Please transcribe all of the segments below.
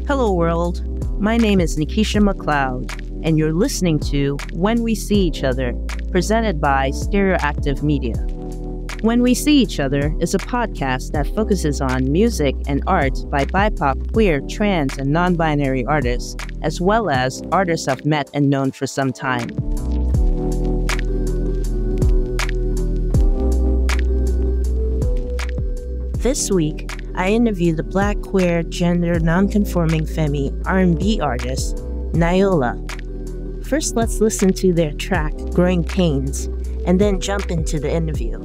Hello, world. My name is Nikkie McLeod, and you're listening to When We See Each Other, presented by Stereoactive Media. When We See Each Other is a podcast that focuses on music and art by BIPOC, queer, trans, and non-binary artists, as well as artists I've met and known for some time. This week, I interviewed the Black, queer, gender-nonconforming femme R&B artist, Nyallah. First, let's listen to their track, Growing Pains, and then jump into the interview.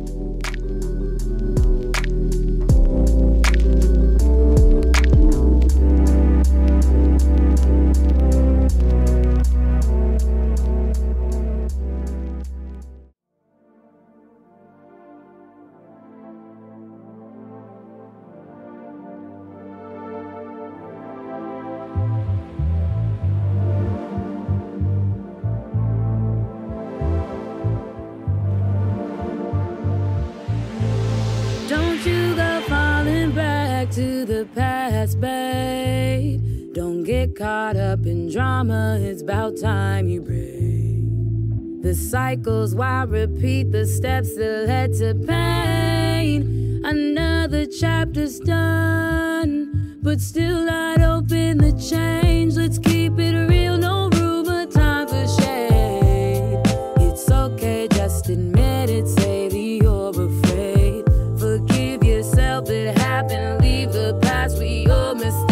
To the past, babe. Don't get caught up in drama. It's about time you break the cycles. Why repeat the steps that led to pain? Another chapter's done, but still not open the change. Let's keep it real, no room or time for shade. It's okay, just admit it. Say that you're afraid. Forgive yourself, it happened. Leave the past with your mistakes.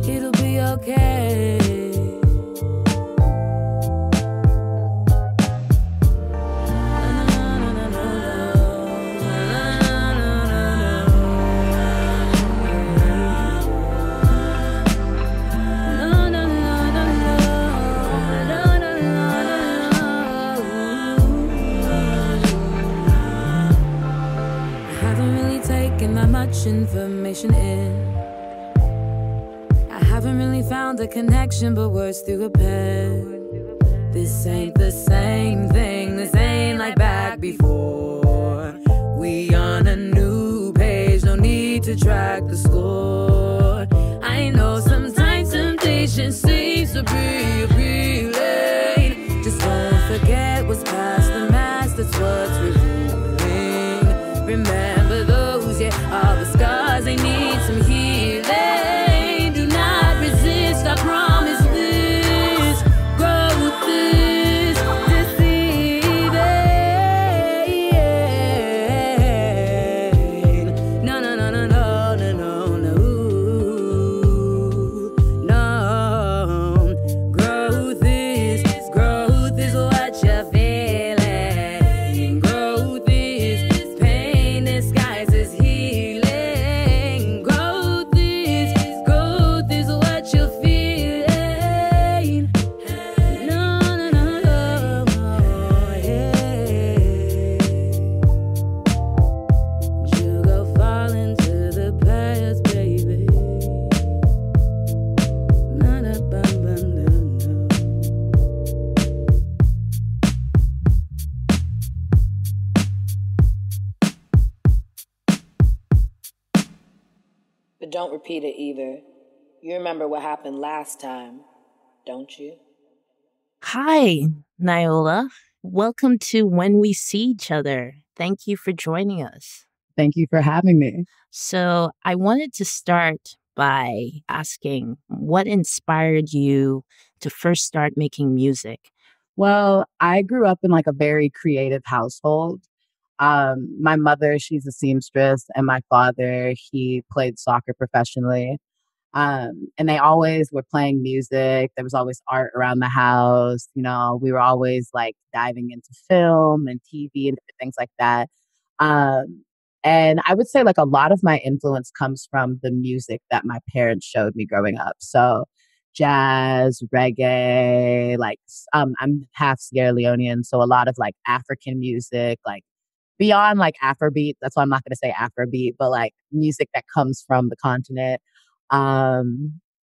It'll be okay. Much information in. I haven't really found a connection, but words through a pen. This ain't the same thing. This ain't like back before. We on a new page. No need to track the score. I know sometimes temptation seems to be appealing. Just don't forget what's past the mask. That's what's revealing. Remember those, all the scars, they need some healing. Do not resist, I promise this. Growth is deceiving. No, no, no, no, no, no, no, no. No. Growth is what you're feeling. Growth is pain disguised as healing. Growth is what you're feeling. No, no, no, no, yeah. You go fall into the past, baby. Na, na, bum, bum, no, no. But don't repeat it either. You remember what happened last time, don't you? Hi, Nyallah. Welcome to When We See Each Other. Thank you for joining us. Thank you for having me. So I wanted to start by asking what inspired you to first start making music? Well, I grew up in like a very creative household. My mother, she's a seamstress, and my father, he played soccer professionally. And they always were playing music. There was always art around the house. You know, we were always like diving into film and TV and different things like that. And I would say like a lot of my influence comes from the music that my parents showed me growing up. So jazz, reggae, like I'm half Sierra Leonean, so a lot of like African music, like beyond like Afrobeat. That's why I'm not going to say Afrobeat, but like music that comes from the continent.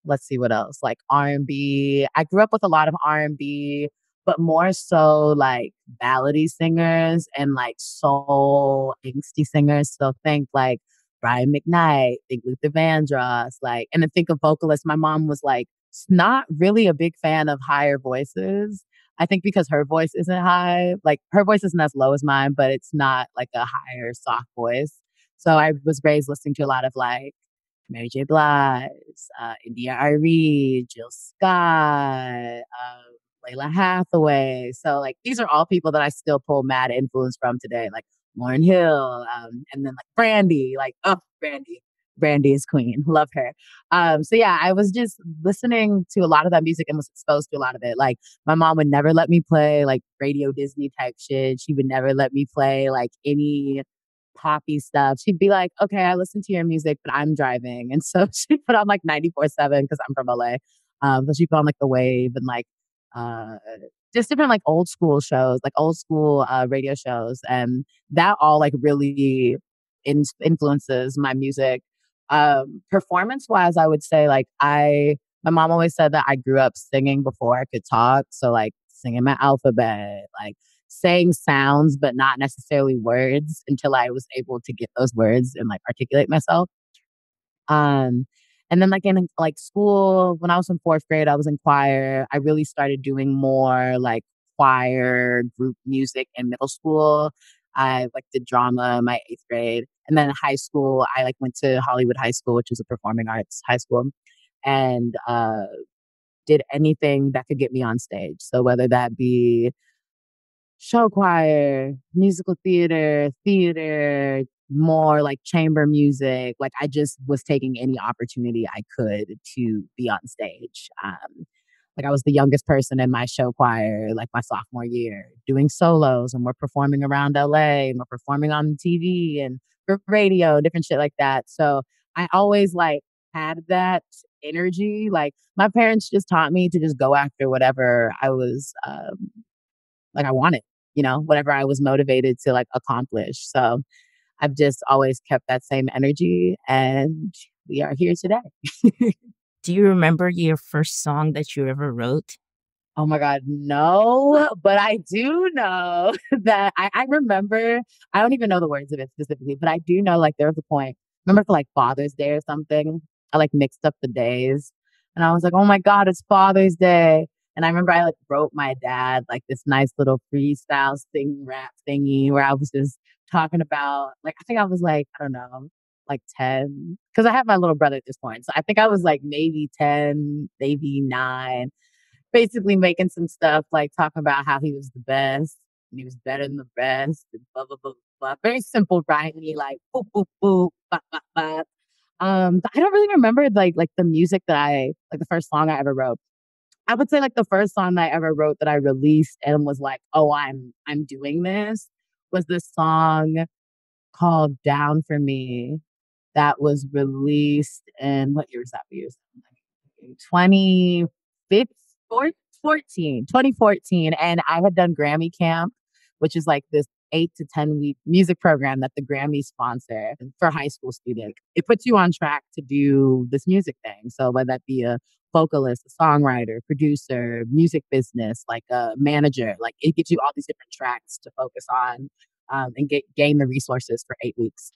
Let's see what else, like R&B. I grew up with a lot of R&B, but more so like ballady singers and like soul angsty singers. So think like Brian McKnight, think Luther Vandross, like, and then think of vocalists. My mom was like, not really a big fan of higher voices. I think because her voice isn't high, like her voice isn't as low as mine, but it's not like a higher soft voice. So I was raised listening to a lot of like Mary J. Blige, India Arie, Jill Scott, Layla Hathaway. So like these are all people that I still pull mad influence from today, like Lauryn Hill, and then like Brandy, like oh Brandy. Brandy is queen. Love her. So yeah, I was just listening to a lot of that music and was exposed to a lot of it. Like my mom would never let me play like Radio Disney type shit. She would never let me play like any poppy stuff. She'd be like, okay, I listen to your music, but I'm driving. And so she put on like 94.7 because I'm from LA. So she put on like The Wave and like uh just different like old school shows, like old school radio shows. And that all like really influences my music. Performance wise, I would say like my mom always said that I grew up singing before I could talk. So like singing my alphabet, like saying sounds, but not necessarily words until I was able to get those words and like articulate myself. Um, and then like in like school, when I was in fourth grade, I was in choir. I really started doing more like choir group music in middle school. I like did drama in my eighth grade. And then in high school, I like went to Hollywood High School, which is a performing arts high school, and did anything that could get me on stage. So whether that be show choir, musical theater, more like chamber music. Like I just was taking any opportunity I could to be on stage. Like I was the youngest person in my show choir, like my sophomore year, doing solos, and we're performing around LA, and we're performing on TV and radio, different shit like that. So I always like had that energy. Like my parents just taught me to just go after whatever I was like I wanted, whatever I was motivated to like accomplish. So I've just always kept that same energy, and we are here today. Do you remember your first song that you ever wrote? Oh my God, no. But I do know that I remember, I don't even know the words of it specifically, but I do know like there was a point, remember for like Father's Day or something, I like mixed up the days and I was like, oh my God, it's Father's Day. And I remember I like wrote my dad like this nice little freestyle sing rap thingy where I was just talking about like, I think I was like, I don't know, like 10, because I have my little brother at this point. So I think I was like maybe 10, maybe 9, basically making some stuff like talking about how he was the best and he was better than the best and blah blah blah blah. Very simple rhymey, like boop boop boop, bop bop bop. But I don't really remember like the music that I like the first song I ever wrote. I would say like the first song that I ever wrote that I released and was like, oh, I'm doing this was this song called Down for Me that was released in what year was that? Years 2014. And I had done Grammy Camp, which is like this 8 to 10 week music program that the Grammys sponsor for high school students. It puts you on track to do this music thing. So whether that be a vocalist, a songwriter, producer, music business, like a manager, like it gives you all these different tracks to focus on and gain the resources for 8 weeks.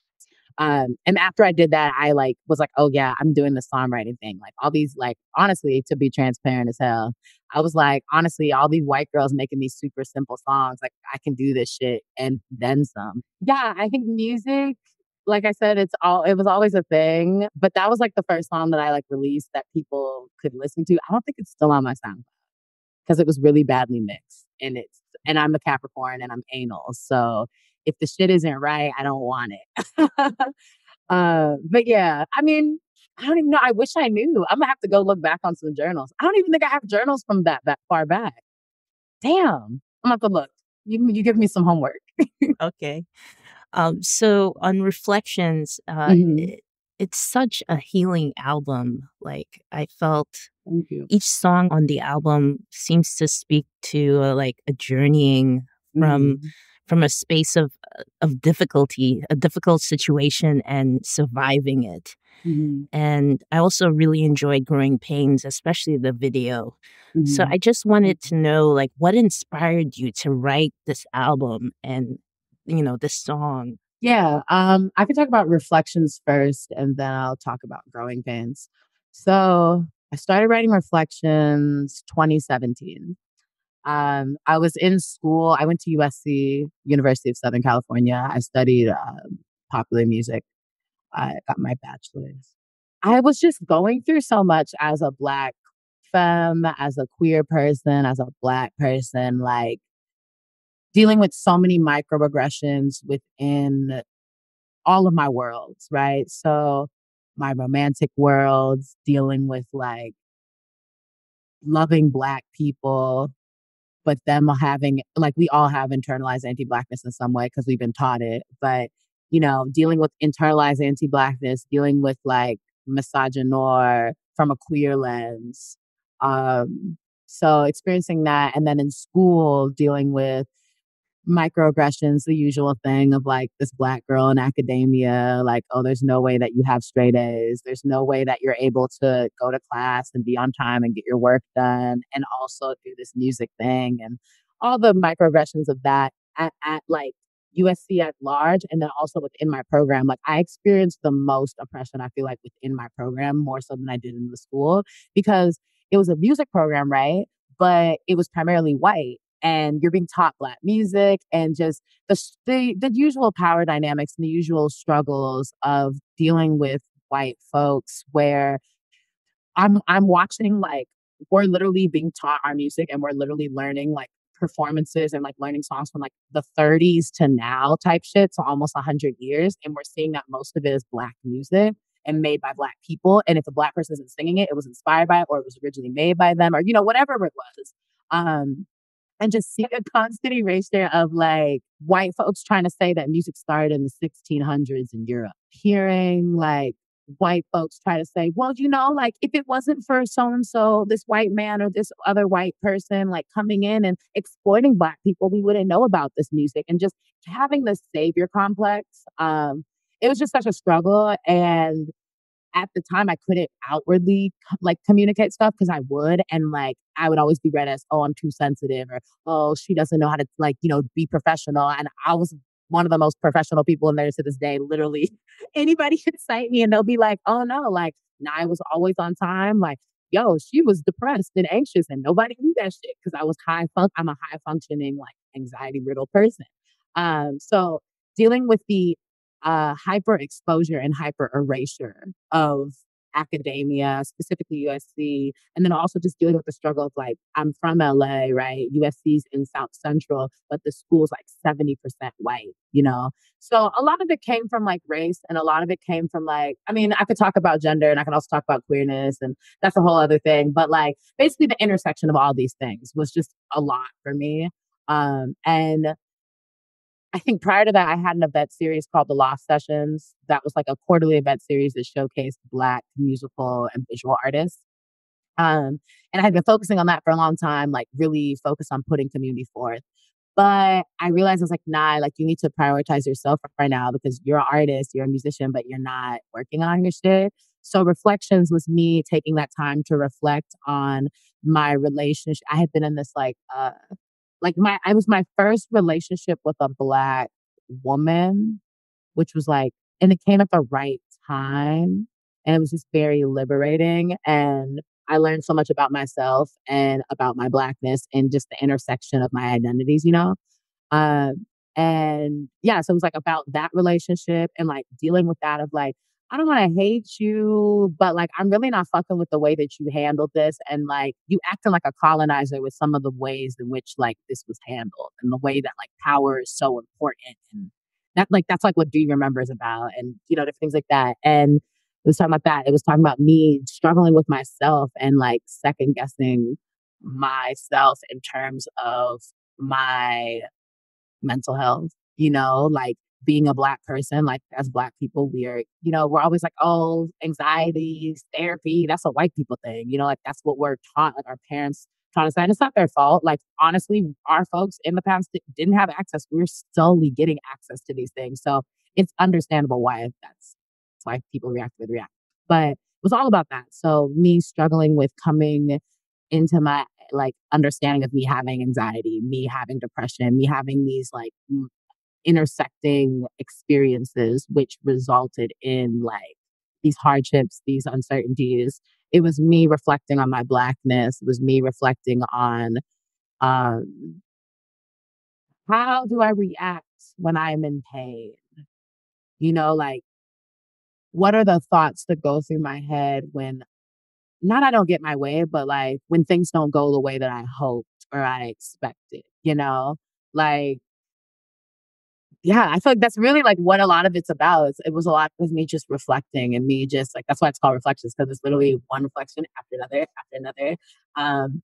And after I did that, I like was like, oh yeah, I'm doing the songwriting thing. Like all these, like, honestly, to be transparent as hell, I was like, honestly, all these white girls making these super simple songs, like I can do this shit and then some. Yeah, I think music, like I said, it was always a thing, but that was like the first song that I like released that people could listen to. I don't think it's still on my SoundCloud because it was really badly mixed and I'm a Capricorn and I'm anal. So if the shit isn't right, I don't want it. But yeah, I mean, I don't even know. I wish I knew. I'm gonna have to go look back on some journals. I don't even think I have journals from that far back. Damn, I'm gonna have to look. You give me some homework. Okay. So on Reflections, it's such a healing album. Like I felt Thank you. each song on the album seems to speak to like a journeying from a space of difficulty, a difficult situation, and surviving it. And I also really enjoyed Growing Pains, especially the video. So I just wanted to know, like, what inspired you to write this album and, this song? Yeah, I can talk about reflections first, and then I'll talk about growing pains. So I started writing reflections 2017. I was in school. I went to USC, University of Southern California. I studied popular music. I got my bachelor's. I was just going through so much as a Black femme, as a queer person, as a Black person, like dealing with so many microaggressions within all of my worlds, right? So my romantic worlds, dealing with like loving Black people, but them having, like, we all have internalized anti-Blackness in some way because we've been taught it. But, dealing with internalized anti-Blackness, dealing with like misogynoir from a queer lens. So experiencing that. And then in school, dealing with microaggressions, the usual thing of like this Black girl in academia, like, oh, there's no way that you have straight A's. There's no way that you're able to go to class and be on time and get your work done and also do this music thing and all the microaggressions of that at like USC at large. And then also within my program, like I experienced the most oppression, I feel like, within my program more so than I did in the school because it was a music program, right? But it was primarily white and you're being taught Black music and just the usual power dynamics and the usual struggles of dealing with white folks where I'm watching like we're literally being taught our music and we're literally learning like performances and like learning songs from like the 30s to now type shit, so almost 100 years, and we're seeing that most of it is Black music and made by Black people, and if a Black person isn't singing it, it was inspired by it or it was originally made by them or whatever it was. And just seeing a constant erasure of like white folks trying to say that music started in the 1600s in Europe. Hearing like white folks try to say, well, like if it wasn't for so and so, this white man or this other white person like coming in and exploiting Black people, we wouldn't know about this music. And just having this savior complex. It was just such a struggle. And at the time I couldn't outwardly like communicate stuff because I would, and like I would always be read as, oh, I'm too sensitive, or oh, she doesn't know how to like be professional, and I was one of the most professional people in there to this day. Literally anybody could cite me and they'll be like, oh no, like I was always on time, like yo, she was depressed and anxious and nobody knew that shit because I'm a high functioning like anxiety riddled person. So dealing with the hyper exposure and hyper erasure of academia, specifically USC, and then also just dealing with the struggle of like, I'm from LA, right? USC's in South Central, but the school's like 70% white. So a lot of it came from like race and a lot of it came from like, I mean, I could talk about gender and I can also talk about queerness and that's a whole other thing. But like basically the intersection of all these things was just a lot for me. And I think prior to that, I had an event series called The Lost Sessions. That was like a quarterly event series that showcased Black musical and visual artists. And I had been focusing on that for a long time, like really focused on putting community forth. But I realized I was like, nah, like you need to prioritize yourself right now because you're an artist, you're a musician, but you're not working on your shit. So Reflections was me taking that time to reflect on my relationship. I had been in this I was my first relationship with a Black woman, which was like, and it came at the right time. And it was just very liberating. And I learned so much about myself and about my Blackness and just the intersection of my identities. Um, and yeah, so it was like about that relationship and like dealing with that of like, I don't want to hate you, but like, I'm really not fucking with the way that you handled this. And like, you acting like a colonizer with some of the ways in which like this was handled and the way that like power is so important. And that's like what Do You Remember is about and, different things like that. And it was talking about that. It was talking about me struggling with myself and like second guessing myself in terms of my mental health, like being a Black person, like as Black people, we're always like, oh, anxiety, therapy, that's a white people thing, like that's what we're taught, like our parents taught us that. And it's not their fault. Like, honestly, our folks in the past didn't have access. We're slowly getting access to these things. So it's understandable that's why people react the way they react. But it was all about that. So me struggling with coming into my like understanding of me having anxiety, me having depression, me having these like intersecting experiences, which resulted in like these hardships, these uncertainties. It was me reflecting on my Blackness. It was me reflecting on um, how do I react when I'm in pain? You know, like what are the thoughts that go through my head when not I don't get my way, but like when things don't go the way that I hoped or I expected, you know? Like, yeah, I feel like that's really like what a lot of it's about. It was a lot of me just reflecting and me just like that's why it's called reflections, because it's literally one reflection after another. Um,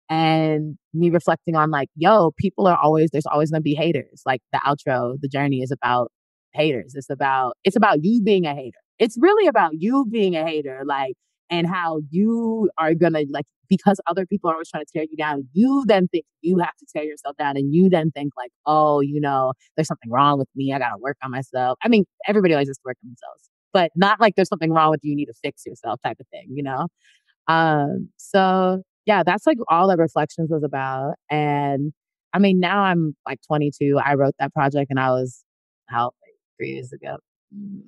and me reflecting on like, yo, there's always gonna be haters. Like the outro, the journey is about haters. It's about you being a hater. It's really about you being a hater, like, and how you are gonna like because other people are always trying to tear you down, you then think you have to tear yourself down and you then think like, oh, there's something wrong with me. I gotta work on myself. I mean, everybody always has to work on themselves, but not like there's something wrong with you, you need to fix yourself type of thing, you know? So yeah, that's like all the reflections was about. And I mean, now I'm like 22. I wrote that project and I was how like 3 years ago,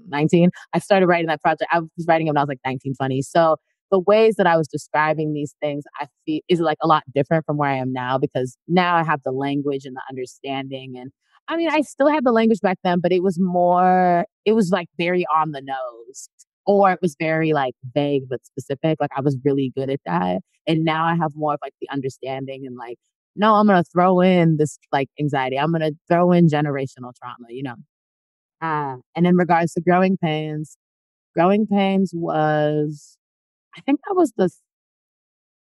19. I started writing that project. I was writing it when I was like 19, 20. So the ways that I was describing these things, I feel is like a lot different from where I am now because now I have the language and the understanding. And I mean, I still had the language back then, but it was like very on the nose or it was very like vague but specific. Like I was really good at that. And now I have more of like the understanding and like, no, I'm gonna throw in this like anxiety. I'm gonna throw in generational trauma, you know. And in regards to growing pains was I think that was the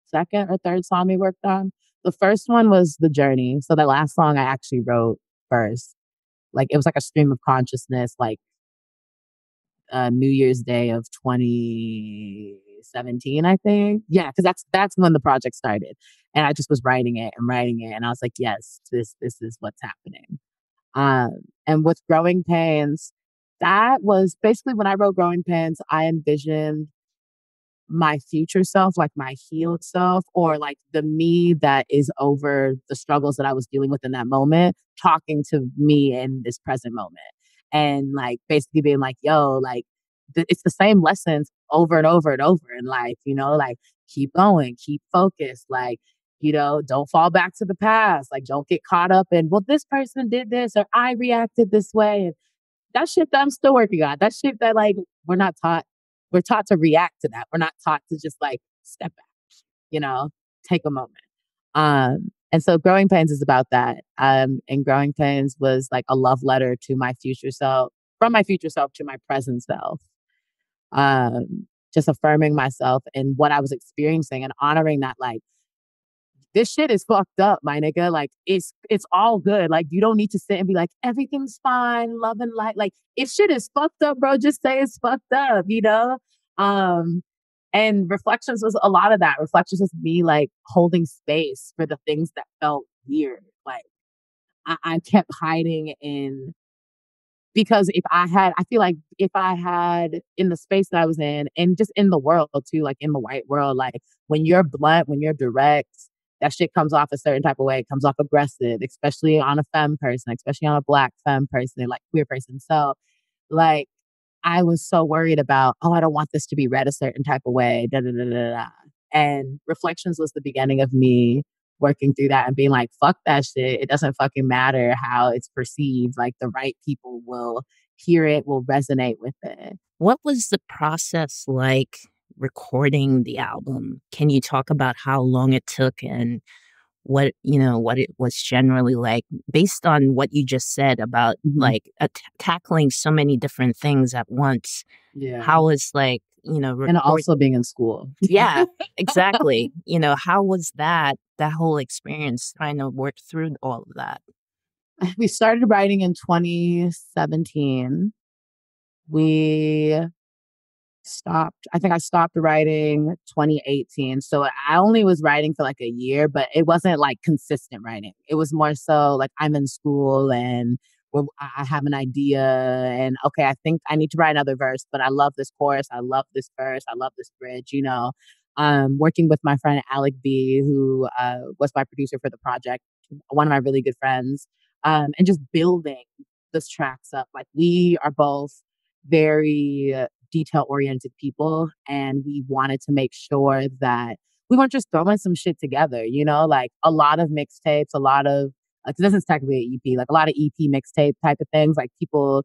second or third song we worked on. The first one was The Journey. So the last song I actually wrote first. Like it was like a stream of consciousness, like New Year's Day of 2017, I think. Yeah, because that's when the project started, and I just was writing it, and I was like, yes, this is what's happening. And with Growing Pains, that was basically when I wrote Growing Pains, I envisioned my future self, like my healed self, or like the me that is over the struggles that I was dealing with in that moment, talking to me in this present moment. And like basically being like, yo, like it's the same lessons over and over and over in life, like keep going, keep focused, like, don't fall back to the past. Like, don't get caught up in, well, this person did this or I reacted this way. And that shit that I'm still working on. That shit that like we're not taught. We're taught to react to that. We're not taught to just like step back, take a moment. And so Growing Pains is about that. And Growing Pains was like a love letter to my future self, from my future self to my present self. Just affirming myself and what I was experiencing and honoring that like this shit is fucked up, my nigga. Like it's all good. Like you don't need to sit and be like, everything's fine, love and light. Like if shit is fucked up, bro, just say it's fucked up. And Reflections was a lot of that. Reflections was me like holding space for the things that felt weird. Like I kept hiding in because I feel like if I had in the space that I was in and just in the world too, like in the white world, like when you're blunt, when you're direct, that shit comes off a certain type of way. It comes off aggressive, especially on a femme person, especially on a Black femme person, like queer person. So like, I was so worried about, oh, I don't want this to be read a certain type of way. Da, da, da, da, da. And Reflections was the beginning of me working through that and being like, fuck that shit. It doesn't fucking matter how it's perceived. Like the right people will hear it, will resonate with it. What was the process like recording the album? Can you talk about how long it took and what it was generally like based on what you just said about like tackling so many different things at once? Yeah. How was like, and also being in school. Yeah, exactly. How was that whole experience trying to work through all of that? We started writing in 2017. I stopped writing 2018. So I only was writing for like a year, but it wasn't like consistent writing. It was more so like I'm in school and I have an idea and okay, I think I need to write another verse, but I love this chorus. I love this verse. I love this bridge, working with my friend Alec B, who was my producer for the project, one of my really good friends, and just building this tracks up. Like we are both very detail oriented people, and we wanted to make sure that we weren't just throwing some shit together, you know, like a lot of mixtapes, a lot of like this is technically an EP, like a lot of EP mixtape type of things, like people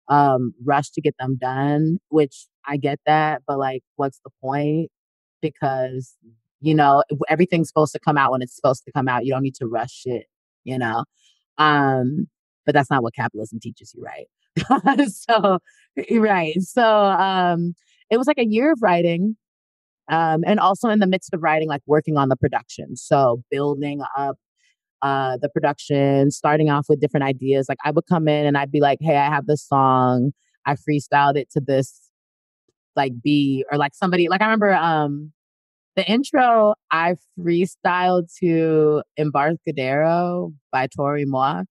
rush to get them done, which I get that, but like what's the point? Because you know, everything's supposed to come out when it's supposed to come out. You don't need to rush shit, you know. Um, but that's not what capitalism teaches you, right? So, right. So, it was like a year of writing, and also in the midst of writing, like working on the production. So, building up the production, starting off with different ideas. Like, I would come in and I'd be like, "Hey, I have this song. I freestyled it to this like beat," or like somebody. Like, I remember the intro I freestyled to Embarcadero by Tori Moore.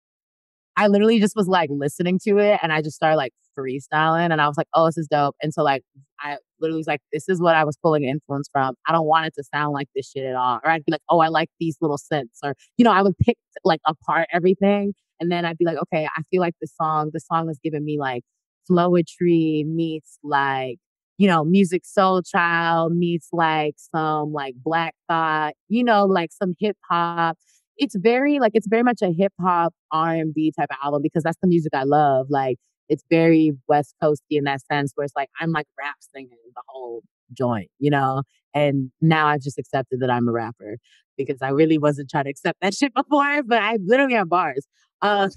I literally just was like listening to it and I just started like freestyling and I was like, oh, this is dope. And so like I literally was like, this is what I was pulling influence from. I don't want it to sound like this shit at all. Or I'd be like, oh, I like these little synths. Or, you know, I would pick like apart everything. And then I'd be like, okay, I feel like the song is giving me like flowetry meets like, you know, music soul child meets like some like black thought, you know, like some hip hop. It's very much a hip hop R&B type of album because that's the music I love. Like it's very West Coasty in that sense where it's like I'm like rap singing the whole joint, you know? And now I've just accepted that I'm a rapper because I really wasn't trying to accept that shit before, but I literally have bars. And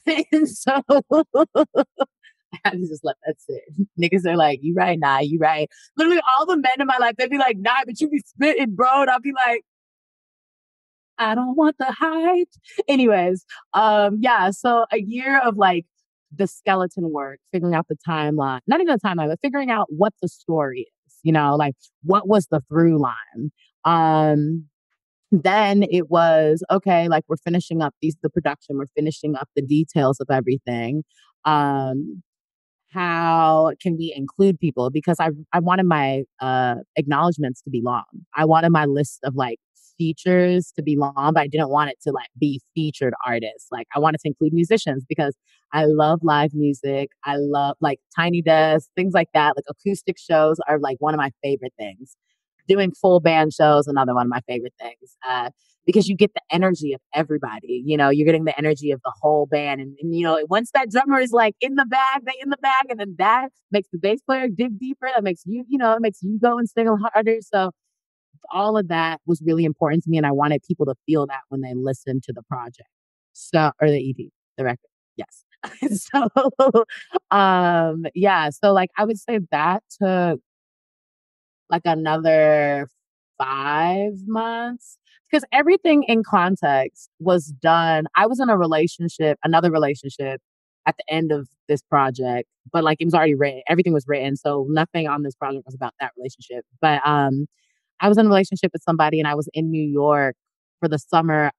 so I had to just let that sit. Niggas are like, you right, nah, you right. Literally all the men in my life, they'd be like, nah, but you be spitting, bro. And I'll be like, I don't want the hype. Anyways, yeah, so a year of like the skeleton work, figuring out the timeline, not even the timeline, but figuring out what the story is, you know, like what was the through line. Then it was okay, like we're finishing up the production, we're finishing up the details of everything. Um, how can we include people? Because I wanted my acknowledgments to be long. I wanted my list of like features to be long, but I didn't want it to like be featured artists. Like I wanted to include musicians because I love live music. I love like tiny desks, things like that. Like acoustic shows are like one of my favorite things. Doing full band shows, another one of my favorite things. Because you get the energy of everybody. You know, you're getting the energy of the whole band. And you know, once that drummer is like in the bag, they in the bag, and then that makes the bass player dig deeper. That makes you, you know, it makes you go and sing harder. So all of that was really important to me. And I wanted people to feel that when they listen to the project. So, or the EP, the record. Yes. So, yeah. So like, I would say that took like another 5 months because everything in context was done. I was in a relationship, another relationship at the end of this project, but like it was already written. Everything was written. So nothing on this project was about that relationship. But I was in a relationship with somebody and I was in New York for the summer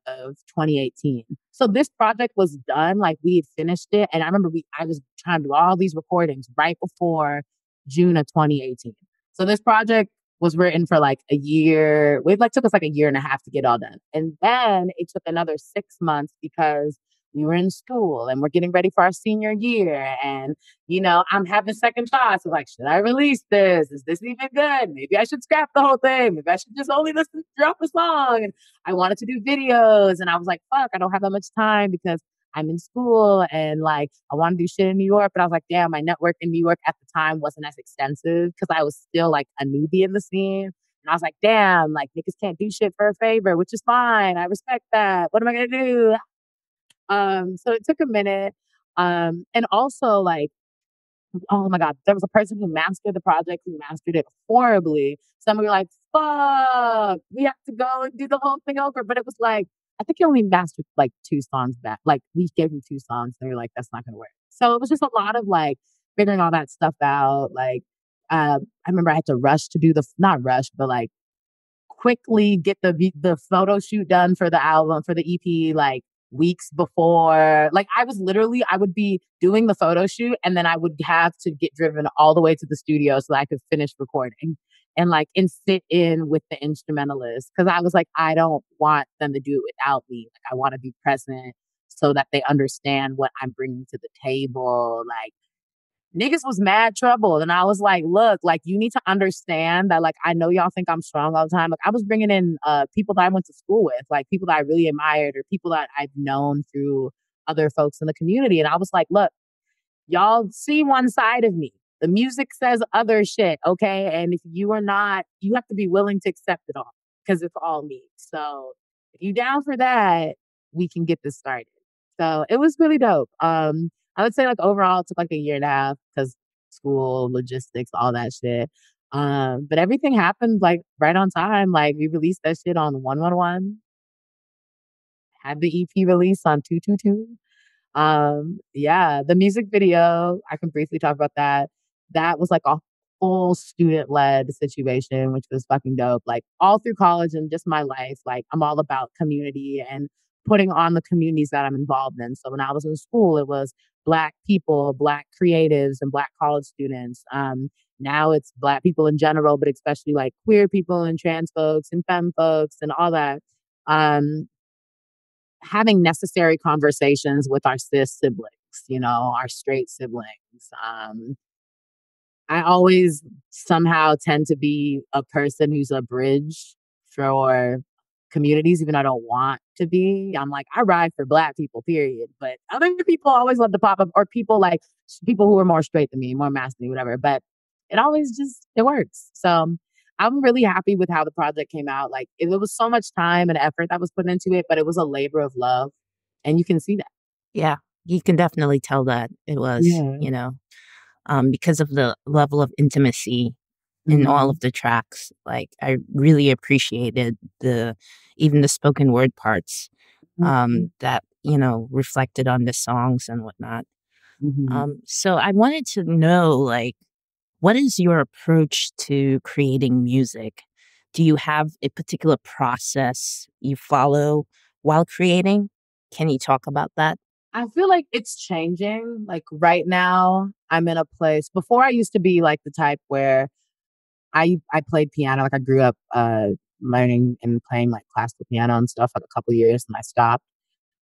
of 2018. So this project was done, like we had finished it. And I remember I was trying to do all these recordings right before June of 2018. So this project was written for like a year. It like took us like a year and a half to get all done. And then it took another 6 months because we were in school and we're getting ready for our senior year. And, you know, I'm having second thoughts of like, should I release this? Is this even good? Maybe I should scrap the whole thing. Maybe I should just only drop a song. And I wanted to do videos. And I was like, fuck, I don't have that much time because I'm in school and like I want to do shit in New York. But I was like, damn, my network in New York at the time wasn't as extensive because I was still like a newbie in the scene. And I was like, damn, like niggas can't do shit for a favor, which is fine. I respect that. What am I gonna do? So it took a minute. And also like, oh my God, there was a person who mastered the project who mastered it horribly. Some were like, fuck, we have to go and do the whole thing over. But it was like, I think he only mastered like 2 songs back. Like we gave him 2 songs. And they were like, that's not gonna work. So it was just a lot of like figuring all that stuff out. Like I remember I had to rush to do not rush, but like quickly get the photo shoot done for the album, for the EP, like weeks before. Like I would be doing the photo shoot and then I would have to get driven all the way to the studio so that I could finish recording and sit in with the instrumentalists. Cause I was like, I don't want them to do it without me. Like I want to be present. so that they understand what I'm bringing to the table. Like, niggas was mad trouble. And I was like, look, like, you need to understand that, like, I know y'all think I'm strong all the time. Like, I was bringing in people that I went to school with, like, people that I really admired or people that I've known through other folks in the community. And I was like, look, y'all see one side of me. The music says other shit, okay? And if you are not, you have to be willing to accept it all because it's all me. So if you down for that, we can get this started. So it was really dope. I would say like overall it took like a year and a half because school, logistics, all that shit. But everything happened like right on time. Like we released that shit on 111, had the EP release on 222. Yeah, the music video, I can briefly talk about that. That was like a full student-led situation, which was fucking dope. Like all through college and just my life, like I'm all about community and putting on the communities that I'm involved in. So when I was in school, it was Black people, Black creatives, and Black college students. Now it's Black people in general, but especially like queer people and trans folks and femme folks and all that. Um, Having necessary conversations with our cis siblings, you know, our straight siblings. I always somehow tend to be a person who's a bridge for communities, even though I don't want to be. I'm like, I ride for Black people, period. But other people always love to pop up, or people like people who are more straight than me, more masculine, whatever. But it always just, it works. So I'm really happy with how the project came out. Like, it was so much time and effort that was put into it, but it was a labor of love. And you can see that. Yeah, you can definitely tell that it was, Yeah. you know, because of the level of intimacy in all of the tracks. Like, I really appreciated even the spoken word parts that, you know, reflected on the songs and whatnot. So I wanted to know, like, what is your approach to creating music? Do you have a particular process you follow while creating? Can you talk about that? I feel like it's changing. Like right now, I'm in a place. Before, I used to be like the type where I played piano. Like I grew up learning and playing like classical piano and stuff like a couple years, and I stopped.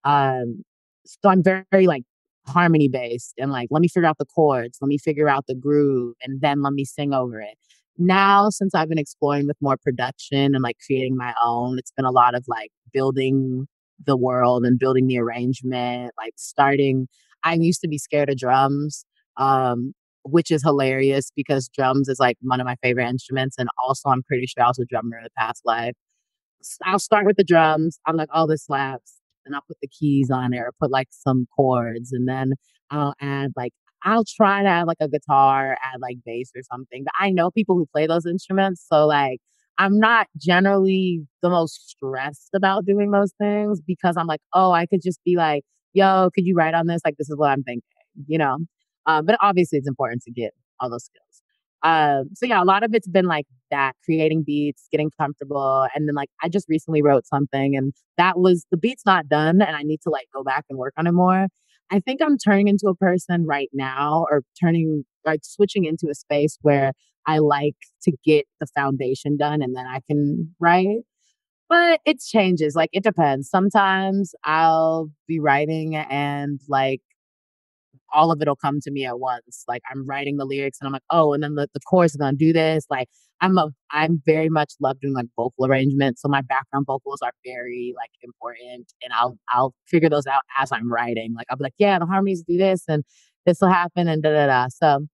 So I'm very like harmony based and like, let me figure out the chords, let me figure out the groove, and then let me sing over it. Now, since I've been exploring with more production and like creating my own, it's been a lot of like building the world and building the arrangement, like starting. I used to be scared of drums, which is hilarious because drums is like one of my favorite instruments. And also, I'm pretty sure I was a drummer in a past life. I'll start with the drums. I'm like, oh, this slaps. And I'll put the keys on it or put like some chords. And then I'll add like, I'll try to add like a guitar, add like bass or something. But I know people who play those instruments. So like, I'm not generally the most stressed about doing those things because I'm like, oh, I could just be like, yo, could you write on this? Like, this is what I'm thinking, you know? But obviously it's important to get all those skills. So yeah, a lot of it's been like that, creating beats, getting comfortable. And then like I just recently wrote something and that was the beat's not done and I need to like go back and work on it more. I think I'm turning into a person right now or turning like switching into a space where I like to get the foundation done and then I can write. But it changes. Like it depends. Sometimes I'll be writing and like all of it'll come to me at once. Like I'm writing the lyrics and I'm like, oh, and then the chorus is gonna do this. Like I'm very much love doing like vocal arrangements. So my background vocals are very like important and I'll figure those out as I'm writing. Like I'll be like, yeah, the harmonies do this and this will happen and da da da. So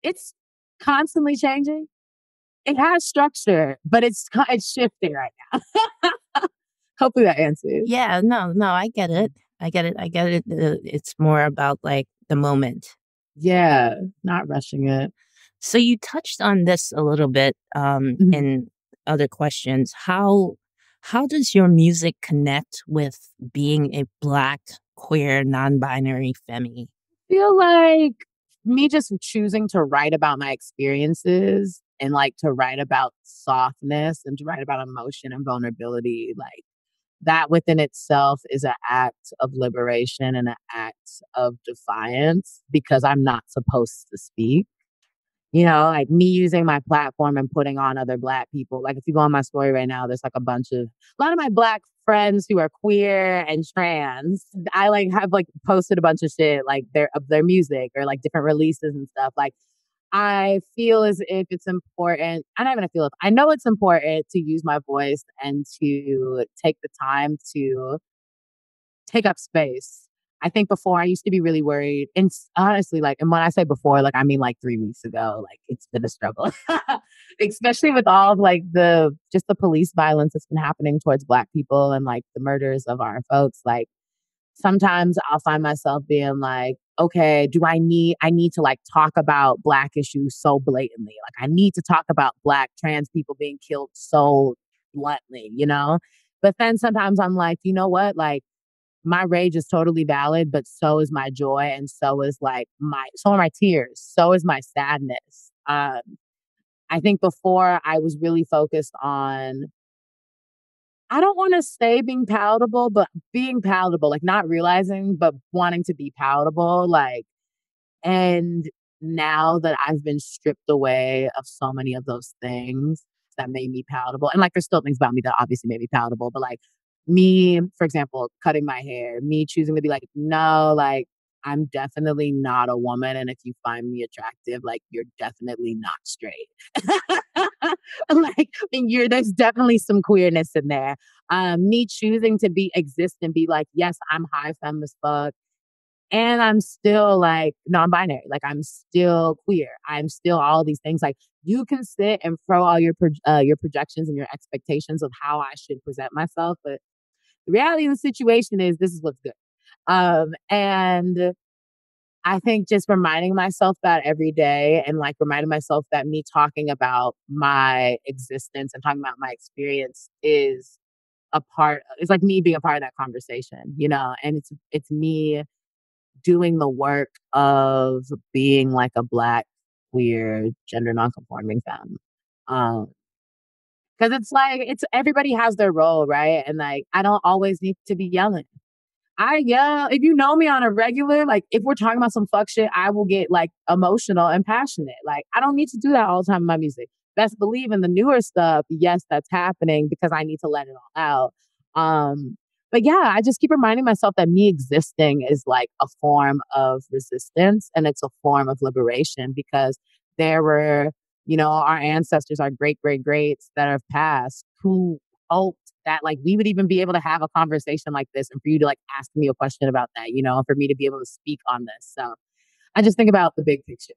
it's constantly changing. It has structure, but it's shifting right now. Hopefully that answers. Yeah, no, I get it. I get it. It's more about like the moment. Yeah, not rushing it. So you touched on this a little bit in other questions. How does your music connect with being a Black, queer, non-binary femme? Feel like me just choosing to write about my experiences and like to write about softness and to write about emotion and vulnerability, like that within itself is an act of liberation and an act of defiance because I'm not supposed to speak. like me using my platform and putting on other Black people. Like if you go on my story right now, there's like a lot of my Black friends who are queer and trans. I like have like posted a bunch of shit like their music or like different releases and stuff. Like I feel as if it's important. I don't even feel it. I know it's important to use my voice and to take the time to take up space. I think before I used to be really worried. And honestly, like, and when I say before, like, I mean like 3 weeks ago, like it's been a struggle, especially with all of like just the police violence that's been happening towards Black people and like the murders of our folks. Like sometimes I'll find myself being like, okay, I need to like talk about Black issues so blatantly. Like I need to talk about Black trans people being killed so bluntly, But then sometimes I'm like, you know what? Like, my rage is totally valid, but so is my joy, and so is like so are my tears, so is my sadness. I think before I was really focused on, I don't want to say being palatable, but being palatable, like not realizing, but wanting to be palatable, like, and now that I've been stripped away of so many of those things that made me palatable, and like there's still things about me that obviously made me palatable, but like me, for example, cutting my hair, me choosing to be like, no, like I'm definitely not a woman. And if you find me attractive, like you're definitely not straight. Like, and there's definitely some queerness in there. Me choosing to exist and be like, yes, I'm high femme as fuck. And I'm still like non-binary. Like I'm still queer. I'm still all these things. Like you can sit and throw all your projections and your expectations of how I should present myself, but the reality of the situation is this is what's good. And I think just reminding myself that every day and like reminding myself that me talking about my existence and talking about my experience is it's like me being a part of that conversation, and it's me doing the work of being like a Black, queer, gender nonconforming femme. Because it's like everybody has their role, right? And like I don't always need to be yelling. I yell. If you know me on a regular, like if we're talking about some fuck shit, I will get like emotional and passionate. Like I don't need to do that all the time in my music. Best believe in the newer stuff, yes, that's happening because I need to let it all out. But yeah, I just keep reminding myself that me existing is like a form of resistance and it's a form of liberation because there were, our ancestors, our great great greats that have passed who hoped that like we would even be able to have a conversation like this and for you to like ask me a question about that, and for me to be able to speak on this. So I just think about the big picture.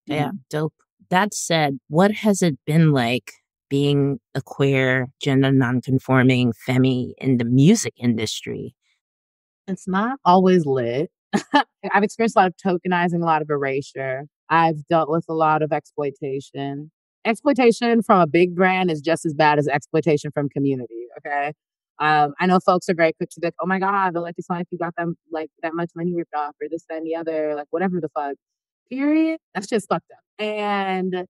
Yeah, dope. That said, what has it been like being a queer, gender nonconforming femme in the music industry? It's not always lit. I've experienced a lot of tokenizing, a lot of erasure. I've dealt with a lot of exploitation. Exploitation from a big brand is just as bad as exploitation from community. Okay. I know folks are very quick to be like, oh my God, like it's like you got them like that much money ripped off or this, that, and the other, like whatever the fuck. Period. That's just fucked up. And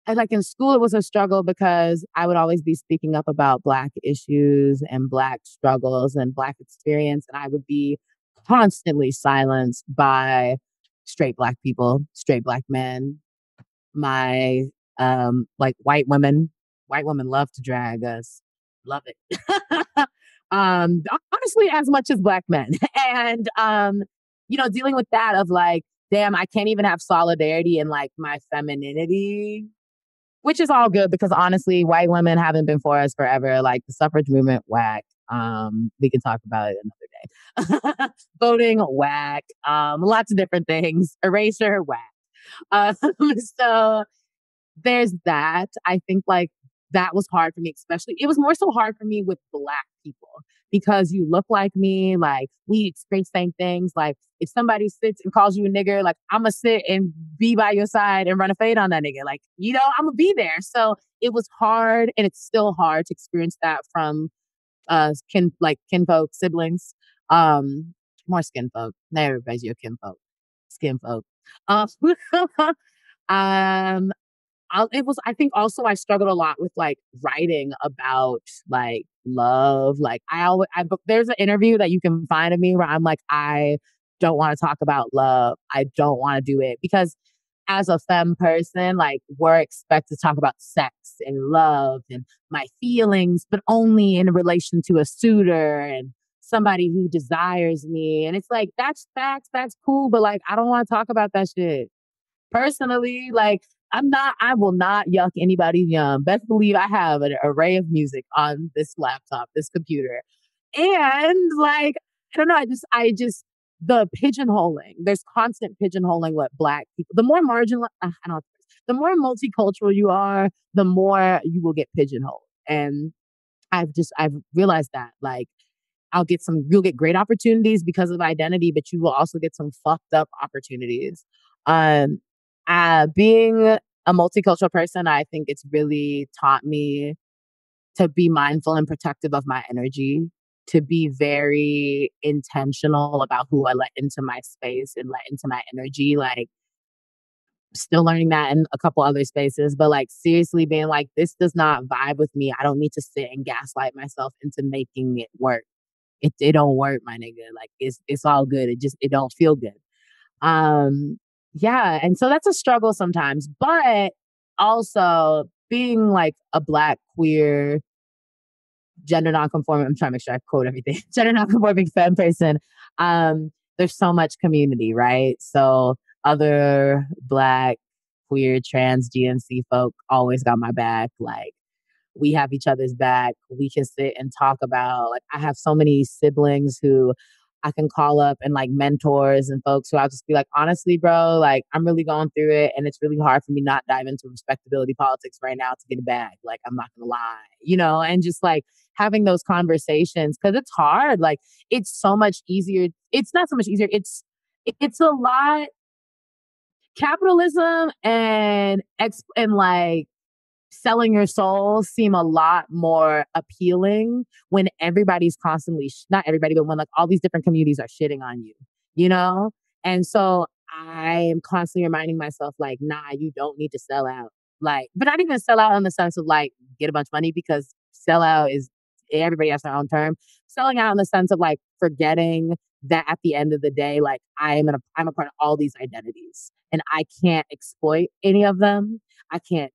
like in school, it was a struggle because I would always be speaking up about Black issues and Black struggles and Black experience. And I would be constantly silenced by straight Black people, straight Black men, my like white women. White women love to drag us. Love it. Honestly, as much as Black men. And dealing with that of like, damn, I can't even have solidarity in like my femininity, which is all good because honestly, white women haven't been for us forever. Like the suffrage movement, whack. We can talk about it another day. Voting, whack. Lots of different things. Erasure, whack. So there's that. I think like that was hard for me, especially. It was more so hard for me with Black people because you look like me, like we experience same things. Like if somebody sits and calls you a nigger, like I'm gonna sit and be by your side and run a fade on that nigga. Like, I'm gonna be there. So it was hard and it's still hard to experience that from kinfolk, siblings, more skinfolk. Not everybody's your kinfolk. Skinfolk. Um, I think also I struggled a lot with like writing about like love. Like there's an interview that you can find of me where I'm like, I don't want to talk about love. I don't want to do it because as a femme person, like we're expected to talk about sex and love and my feelings, but only in relation to a suitor and somebody who desires me. And it's like, that's facts, that's cool, but like, I don't want to talk about that shit. Personally, like, I will not yuck anybody's yum. Best believe I have an array of music on this laptop, this computer. And like, I don't know, I just, the pigeonholing, there's constant pigeonholing what Black people, the more marginal, I don't, the more multicultural you are, the more you will get pigeonholed. And I've realized that, like, you'll get great opportunities because of identity, but you will also get some fucked up opportunities. Um, Being a multicultural person, I think it's really taught me to be mindful and protective of my energy, to be very intentional about who I let into my space and let into my energy. Like, still learning that in a couple other spaces, but like seriously being like, this does not vibe with me. I don't need to sit and gaslight myself into making it work. It don't work, my nigga. Like it's all good. It don't feel good. Um, yeah, and so that's a struggle sometimes, but also being like a Black queer gender nonconforming. I'm trying to make sure I quote everything. Gender nonconforming femme person. There's so much community, right? So other Black queer trans GNC folk always got my back. Like, we have each other's back. We can sit and talk about, like, I have so many siblings who I can call up and like mentors and folks who I'll just be like, honestly, bro, like I'm really going through it. And it's really hard for me not dive into respectability politics right now to get a bag. Like, I'm not going to lie, and just like having those conversations, because it's hard. Like, it's so much easier. It's not so much easier. It's a lot. Capitalism and like selling your soul seem a lot more appealing when everybody's constantly, not everybody, but when like all these different communities are shitting on you, you know? And so I am constantly reminding myself, like, nah, you don't need to sell out. Like, but not even sell out in the sense of like get a bunch of money, because sell out is, everybody has their own term. Selling out in the sense of like forgetting that at the end of the day, like I'm a part of all these identities and I can't exploit any of them. I can't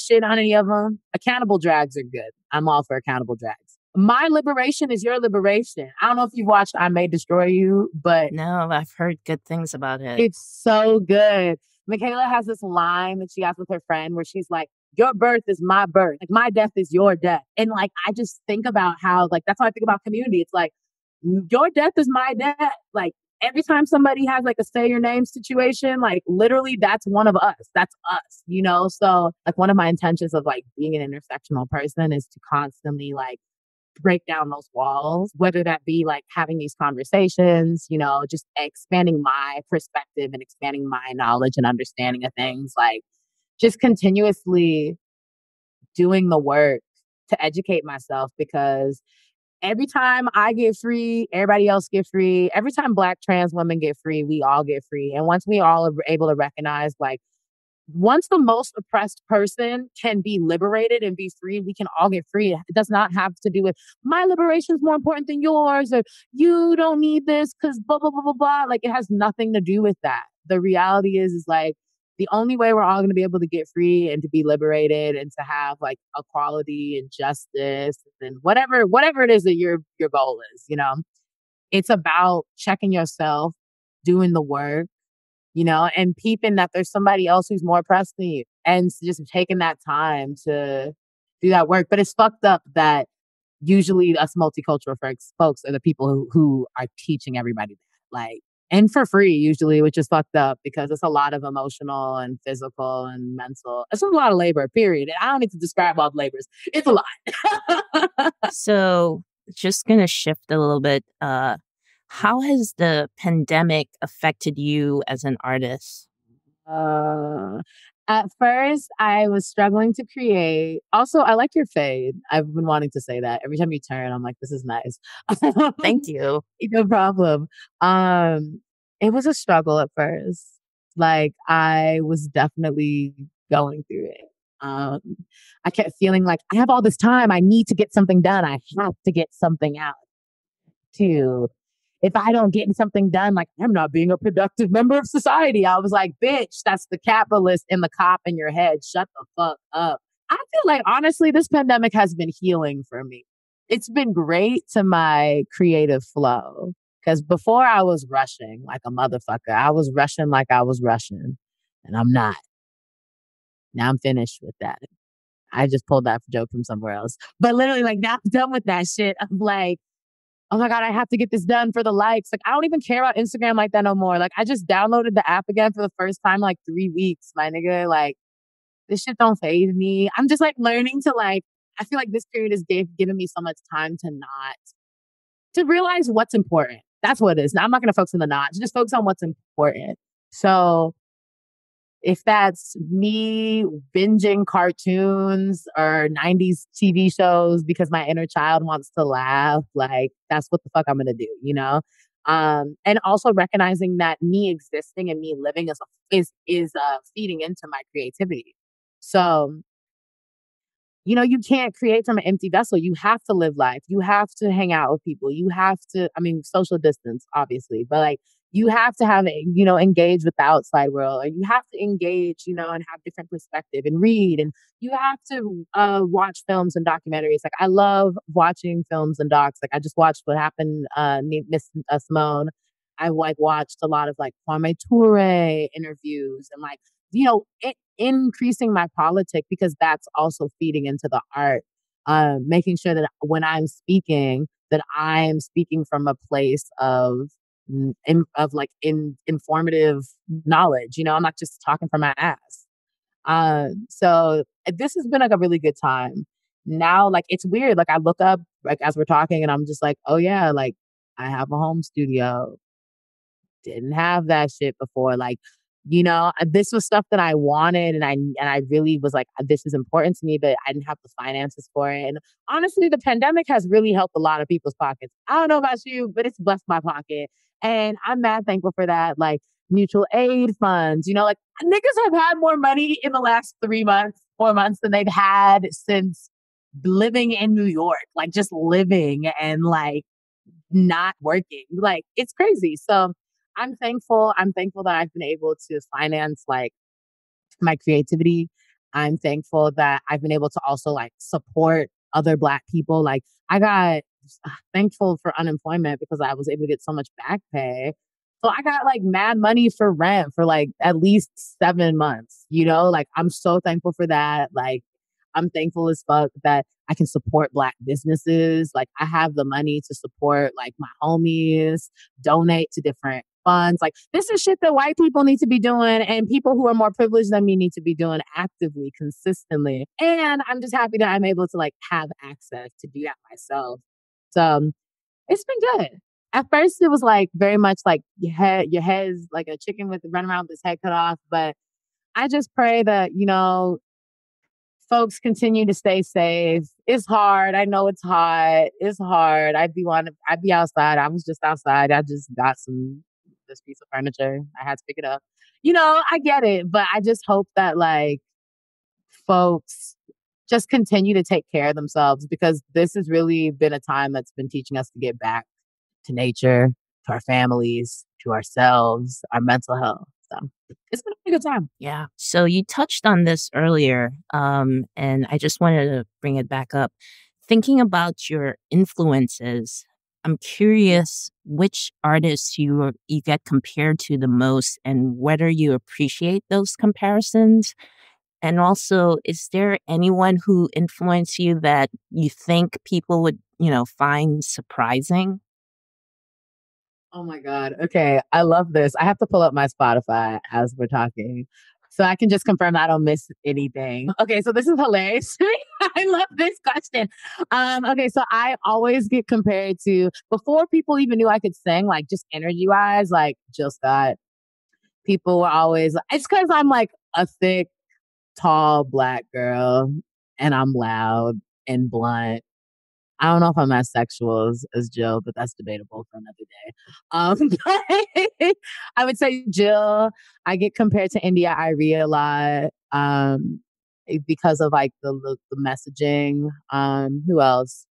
shit on any of them. Accountable drags are good. I'm all for accountable drags. My liberation is your liberation. I don't know if you've watched I May Destroy You, but No, I've heard good things about it. it's so good. Michaela has this line that she has with her friend where she's like, your birth is my birth. Like, my death is your death. And like, I just think about how, like, that's how I think about community. It's like, your death is my death. Like, every time somebody has like a say your name situation, like literally that's one of us. That's us, So like one of my intentions of like being an intersectional person is to constantly like break down those walls, whether that be like having these conversations, just expanding my perspective and expanding my knowledge and understanding of things, like just continuously doing the work to educate myself, because every time I get free, everybody else get free. Every time Black trans women get free, we all get free. And once we all are able to recognize, like, once the most oppressed person can be liberated and be free, we can all get free. It does not have to do with my liberation is more important than yours, or you don't need this because blah, blah, blah, blah, blah. Like, it has nothing to do with that. The reality is like, the only way we're all going to be able to get free and to be liberated and to have like equality and justice and whatever it is that your goal is, it's about checking yourself, doing the work, and peeping that there's somebody else who's more oppressed than you, and just taking that time to do that work. But it's fucked up that usually us multicultural folks are the people who are teaching everybody that, like, and for free usually, which is fucked up because it's a lot of emotional and physical and mental. It's a lot of labor, period. And I don't need to describe all the labors. It's a lot. So just going to shift a little bit. How has the pandemic affected you as an artist? At first, I was struggling to create. Also, I like your fade. I've been wanting to say that. Every time you turn, I'm like, this is nice. Thank you. No problem. It was a struggle at first. Like, I was definitely going through it. I kept feeling like I have all this time. I need to get something done. I have to get something out too. if I don't get something done, like I'm not being a productive member of society. I was like, bitch, that's the capitalist and the cop in your head. Shut the fuck up. I feel like honestly, this pandemic has been healing for me. It's been great to my creative flow. Because before I was rushing like a motherfucker. I was rushing like I was rushing. And I'm not. Now I'm finished with that. I just pulled that joke from somewhere else. But literally, like, now I'm done with that shit. I'm like, oh my God, I have to get this done for the likes. Like, I don't even care about Instagram like that no more. Like, I just downloaded the app again for the first time in like 3 weeks, my nigga. Like, this shit don't faze me. I'm just like learning to like, I feel like this period has given me so much time to realize what's important. That's what it is. Now, I'm not going to focus on the not, just focus on what's important. So if that's me binging cartoons or 90s TV shows because my inner child wants to laugh, like that's what the fuck I'm gonna do, you know? And also recognizing that me existing and me living is feeding into my creativity. So you know, you can't create from an empty vessel. You have to live life. You have to hang out with people. You have to, I mean, social distance, obviously, but like you have to have, you know, engage with the outside world, or you have to engage, you know, and have different perspective and read. And you have to watch films and documentaries. Like I love watching films and docs. Like I just watched what happened, Miss Simone. I like watched a lot of like Kwame Ture interviews and like, you know, increasing my politic because that's also feeding into the art. Making sure that when I'm speaking, that I'm speaking from a place of informative knowledge. You know, I'm not just talking from my ass. So this has been like a really good time. Now, like it's weird. Like I look up like as we're talking, and I'm just like, oh yeah, like I have a home studio. Didn't have that shit before. Like, you know, this was stuff that I wanted and I really was like, this is important to me, but I didn't have the finances for it. And honestly, the pandemic has really helped a lot of people's pockets. I don't know about you, but it's blessed my pocket. And I'm mad thankful for that. Like mutual aid funds, you know, like niggas have had more money in the last 3 months, 4 months than they've had since living in New York, like just living and like not working. Like it's crazy. So I'm thankful. I'm thankful that I've been able to finance like my creativity. I'm thankful that I've been able to also like support other Black people. Like I got thankful for unemployment because I was able to get so much back pay. So I got like mad money for rent for like at least 7 months, you know, like I'm so thankful for that. Like I'm thankful as fuck that I can support Black businesses. Like I have the money to support like my homies, donate to different funds. Like this is shit that white people need to be doing and people who are more privileged than me need to be doing actively, consistently. And I'm just happy that I'm able to like have access to do that myself. So it's been good. At first it was like very much like your head's like a chicken with running around with his head cut off. But I just pray that, you know, folks continue to stay safe. It's hard. I know it's hot. It's hard. I'd be outside. I was just outside. I just got this piece of furniture. I had to pick it up. You know, I get it, but I just hope that like folks just continue to take care of themselves because this has really been a time that's been teaching us to get back to nature, to our families, to ourselves, our mental health. So it's been a good time. Yeah. So you touched on this earlier, and I just wanted to bring it back up. Thinking about your influences, I'm curious which artists you get compared to the most and whether you appreciate those comparisons. And also, is there anyone who influenced you that you think people would, you know, find surprising? Oh my God. Okay. I love this. I have to pull up my Spotify as we're talking. So I can just confirm I don't miss anything. Okay, so this is hilarious. I love this question. Okay, so I always get compared to before people even knew I could sing, like just energy wise, like Jill Scott. People were always it's because I'm like a thick, tall Black girl and I'm loud and blunt. I don't know if I'm as sexual as Jill, but that's debatable for another day. I would say Jill. I get compared to India Irie a lot because of like the messaging. Who else?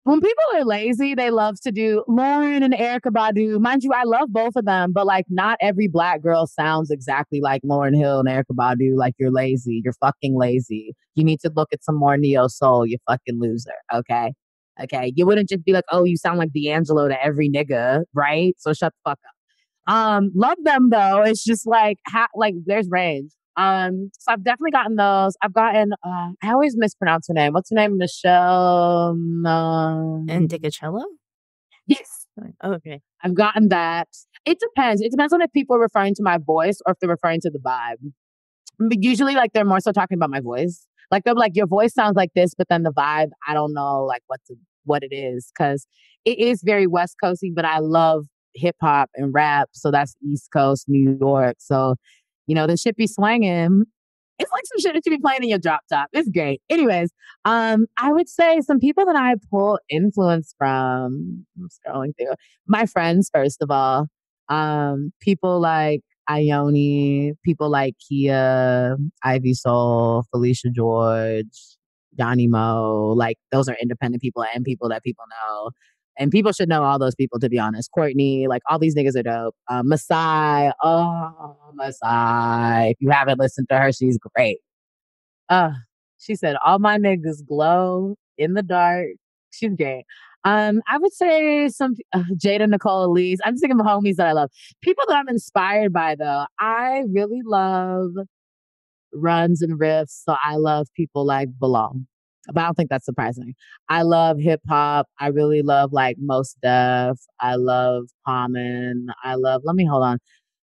When people are lazy, they love to do Lauren and Erykah Badu. Mind you, I love both of them, but like not every Black girl sounds exactly like Lauryn Hill and Erykah Badu. Like you're lazy. You're fucking lazy. You need to look at some more neo soul, you fucking loser. Okay. Okay. You wouldn't just be like, oh, you sound like D'Angelo to every nigga, right? So shut the fuck up. Love them though. It's just like like there's range. So I've definitely gotten those. I've gotten I always mispronounce her name. What's her name? Michelle Indicacello? Yes. Oh, okay. I've gotten that. It depends. It depends on if people are referring to my voice or if they're referring to the vibe. But usually like they're more so talking about my voice. Like they're like, your voice sounds like this, but then the vibe, I don't know like what it is. Cause it is very West Coasty, but I love hip hop and rap. So that's East Coast, New York. So, the shit be swinging. It's like some shit that you be playing in your drop top. It's great. Anyways, I would say some people that I pull influence from, I'm scrolling through, my friends, first of all. People like Ione, people like Kia, Ivy Soul, Felicia George, Johnny Mo. Like those are independent people and people that people know. And people should know all those people, to be honest. Courtney, like all these niggas are dope. Masai, Masai. If you haven't listened to her, she's great. She said, all my niggas glow in the dark. She's great. I would say some Jada Nicole Elise. I'm just thinking of homies that I love. People that I'm inspired by, though. I really love runs and riffs. So I love people like Belong. But I don't think that's surprising. I love hip hop. I really love like Mos Def. I love Common. Let me hold on.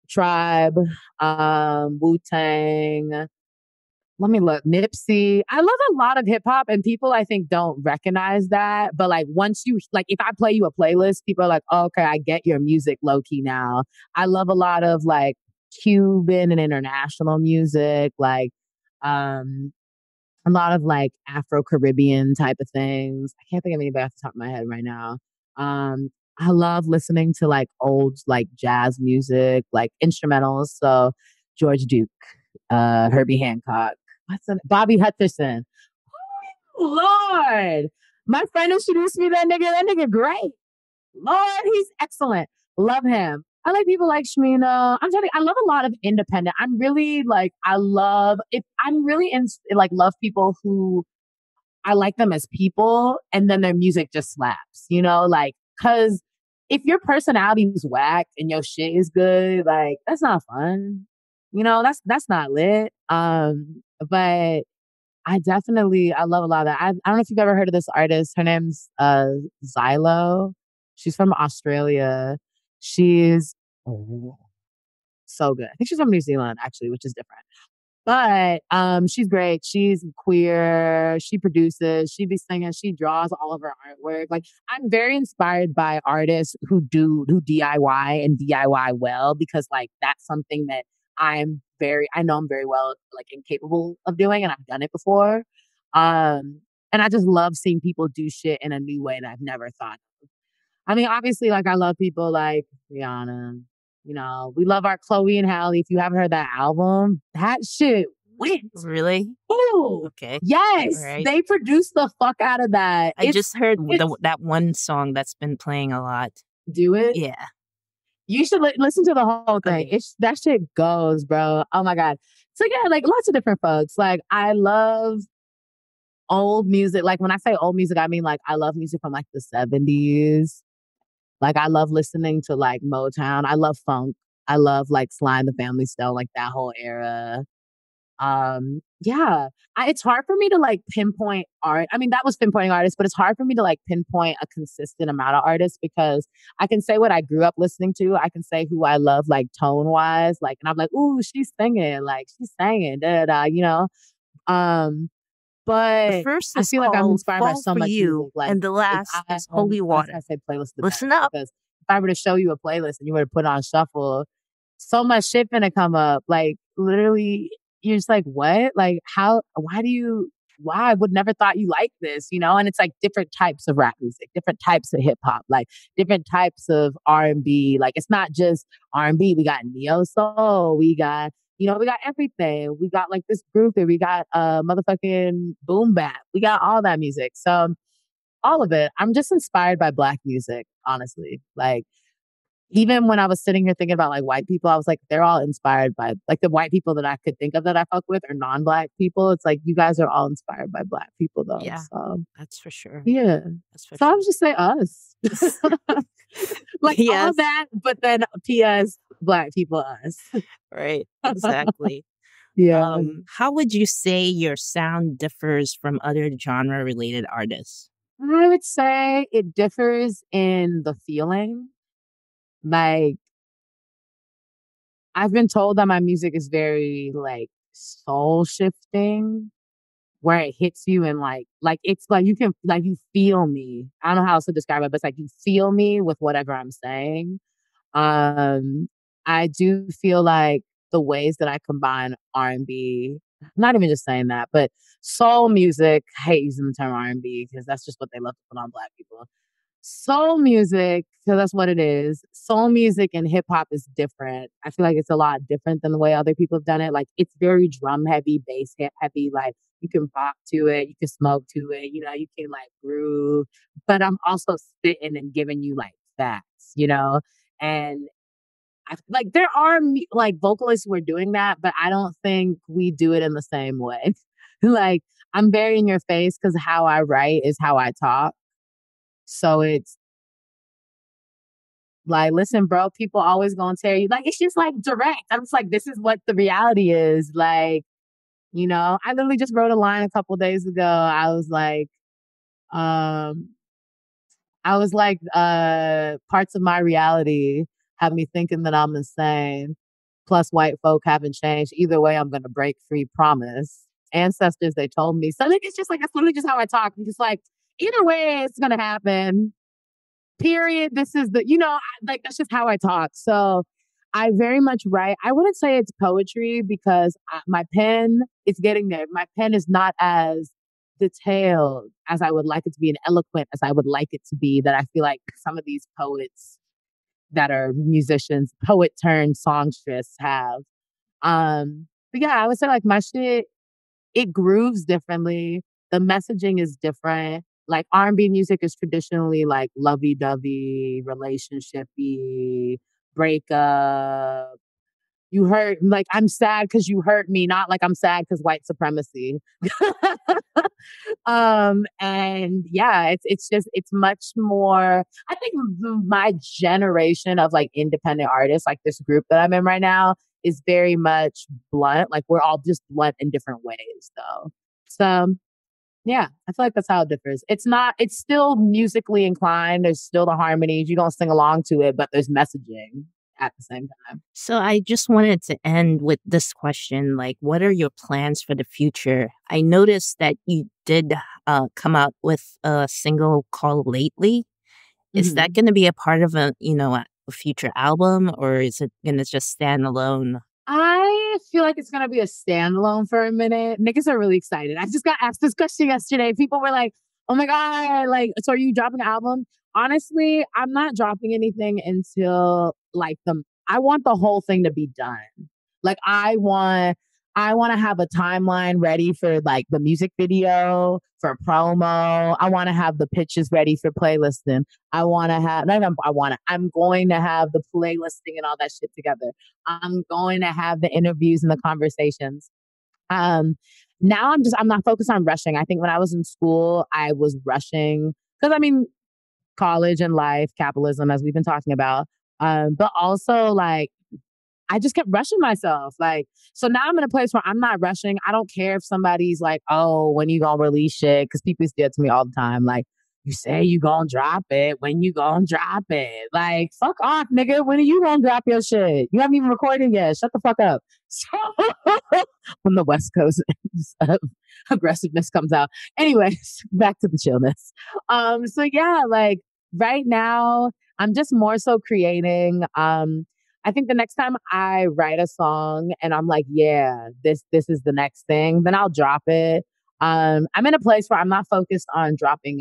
Tribe, Wu-Tang. Let me look. Nipsey. I love a lot of hip hop and people I think don't recognize that. But like once you like if I play you a playlist, people are like, oh, okay, I get your music low key now. I love a lot of like Cuban and international music, like a lot of like Afro-Caribbean type of things. I can't think of anybody off the top of my head right now. I love listening to like old like jazz music, like instrumentals. So George Duke, Herbie Hancock, Bobby Hutcherson. Oh, Lord, my friend introduced me to that nigga. That nigga great. Lord, he's excellent. Love him. I like people like Shmina. I'm telling you, I love a lot of independent. I'm really like, I'm really like love people who I like them as people and then their music just slaps, like, cause if your personality is whack and your shit is good, like that's not fun. That's not lit. But I love a lot of that. I don't know if you've ever heard of this artist. Her name's Xylo. She's from Australia. She's so good. I think she's from New Zealand, actually, which is different. But she's great. She's queer. She produces. She be singing. She draws all of her artwork. Like I'm very inspired by artists who DIY and DIY well because like that's something that I know I'm very well like incapable of doing, and I've done it before. And I just love seeing people do shit in a new way that I've never thought of. I mean, obviously, like I love people like Rihanna. We love our Chloe and Halle. If you haven't heard that album, that shit went. Really? Ooh. Okay. Yes. Right. They produced the fuck out of that. I just heard that one song that's been playing a lot. Do it? Yeah. You should listen to the whole thing. Okay. That shit goes, bro. Oh my God. So yeah, like lots of different folks. Like I love old music. Like when I say old music, I mean like I love music from like the 70s. Like I love listening to like Motown. I love funk. I love like Sly and the Family Stone, like that whole era. It's hard for me to like pinpoint art. I mean, that was pinpointing artists, but it's hard for me to like pinpoint a consistent amount of artists because I can say what I grew up listening to. I can say who I love, like tone wise, like, and I'm like, ooh, she's singing, But the first I feel like I'm inspired by so much music. Like, and the last is Holy Water. I say playlist. Listen up. Because if I were to show you a playlist and you were to put on shuffle, so much shit gonna come up. Like literally, you're just like, what? Like how? Why? I would never thought you liked this, And it's like different types of rap music, different types of hip hop, like different types of R&B. Like it's not just R&B. We got neo soul. We got we got everything. We got like this group that we got motherfucking boom bap. We got all that music. So all of it. I'm just inspired by Black music, honestly. Like, even when I was sitting here thinking about like white people, I was like, they're all inspired by like the white people that I could think of that I fuck with are non-Black people. It's like you guys are all inspired by Black people though. Yeah, So that's for sure. yeah. That's for So I sure. would just say us. Like all Yes. that, but then PS Black people us. Right. Exactly. Yeah. How would you say your sound differs from other genre related artists? I would say it differs in the feeling. Like I've been told that my music is very like soul shifting, where it hits you and like it's like you can like you feel me. I don't know how else to describe it, but it's like you feel me with whatever I'm saying. Um, I do feel like the ways that I combine R&B, not even just saying that, but soul music, I hate using the term R&B because that's just what they love to put on Black people. Soul music, because that's what it is. Soul music and hip hop is different. I feel like it's a lot different than the way other people have done it. Like it's very drum heavy, bass heavy. Like you can bop to it, you can smoke to it, you can like groove. But I'm also spitting and giving you like facts. And like there are like vocalists who are doing that, but I don't think we do it in the same way. Like I'm very in your face because how I write is how I talk. So it's like, listen, bro, people always gonna tell you, like, it's just like direct. I'm just like, this is what the reality is. Like, I literally just wrote a line a couple days ago. Um, parts of my reality have me thinking that I'm insane. Plus, white folk haven't changed. Either way, I'm gonna break free, promise. Ancestors, they told me. So it's just like, that's literally just how I talk. I'm just like, either way, it's gonna happen. Period. This is like that's just how I talk. So I very much write. I wouldn't say it's poetry because my pen is getting there. My pen is not as detailed as I would like it to be and eloquent as I would like it to be. That I feel like some of these poets that are musicians, poet turned songstress have. But yeah, I would say like my shit, it grooves differently. The messaging is different. Like R&B music is traditionally like lovey-dovey, relationship-y, breakup. You hurt, like I'm sad because you hurt me, not like I'm sad because white supremacy. And yeah, it's much more. I think my generation of like independent artists, like this group that I'm in right now, is very much blunt. Like we're all just blunt in different ways, though. So yeah, I feel like that's how it differs. It's still musically inclined. There's still the harmonies. You don't sing along to it, but there's messaging at the same time. So I just wanted to end with this question, like, what are your plans for the future? I noticed that you did come out with a single called Lately. Is that going to be a part of a future album, or is it going to just stand alone? I feel like it's going to be a standalone for a minute. Niggas are really excited. I just got asked this question yesterday. People were like, oh my God, like, so are you dropping an album? Honestly, I'm not dropping anything until like I want the whole thing to be done. Like I want to have a timeline ready for like the music video, for promo. I want to have the pitches ready for playlisting. I'm going to have the playlisting and all that shit together. I'm going to have the interviews and the conversations. Now I'm not focused on rushing. I think when I was in school, I was rushing because college and life, capitalism, as we've been talking about. But also like, I just kept rushing myself. Like, so now I'm in a place where I'm not rushing. I don't care if somebody's like, oh, when you gonna release shit? Because people say it to me all the time. Like, you say you gonna drop it. When you gonna drop it? Like, fuck off, nigga. When are you gonna drop your shit? You haven't even recorded yet. Shut the fuck up. So, when the West Coast aggressiveness comes out. Anyways, back to the chillness. So yeah, like right now, I'm just more so creating. I think the next time I write a song and I'm like, yeah, this is the next thing, then I'll drop it. I'm in a place where I'm not focused on dropping